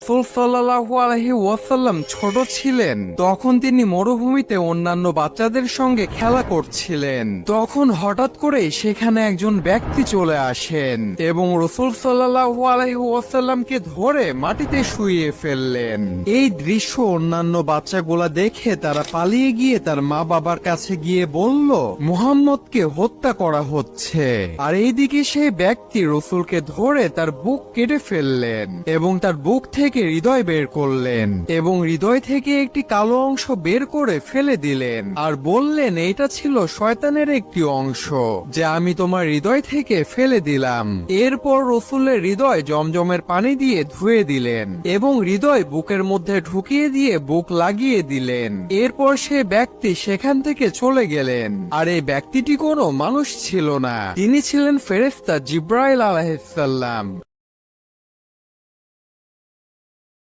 রাসূল সাল্লাল্লাহু আলাইহি ওয়াসাল্লাম ছোট ছিলেন তখন তিনি মরুভূমিতে অন্যান্য বাচ্চাদের সঙ্গে খেলা করছিলেন। তখন হঠাৎ করে সেখানে একজন ব্যক্তি চলে আসেন এবং রাসূল সাল্লাল্লাহু আলাইহি ওয়াসাল্লামকে ধরে মাটিতে শুইয়ে ফেললেন। এই দৃশ্য অন্যান্য বাচ্চাগুলা দেখে তারা পালিয়ে গিয়ে তার মা বাবার কাছে গিয়ে বলল, মুহাম্মদকে হত্যা করা হচ্ছে। আর এইদিকে সেই ব্যক্তি রাসূলকে ধরে তার বুক কেটে ফেললেন এবং তার বুক থেকে হৃদয় বের করলেন এবং হৃদয় থেকে একটি কালো অংশ বের করে ফেলে দিলেন আর বললেন, এটা ছিল শয়তানের একটি অংশ যা আমি তোমার হৃদয় থেকে ফেলে দিলাম। এরপর রাসূলের হৃদয় জমজমের পানি দিয়ে ধুয়ে দিলেন এবং হৃদয় বুকের মধ্যে ঢুকিয়ে দিয়ে বুক লাগিয়ে দিলেন। এরপর সে ব্যক্তি সেখান থেকে চলে গেলেন। আর এই ব্যক্তিটি কোনো মানুষ ছিল না, তিনি ছিলেন ফেরেশতা জিবরাইল আলাইহিস সালাম।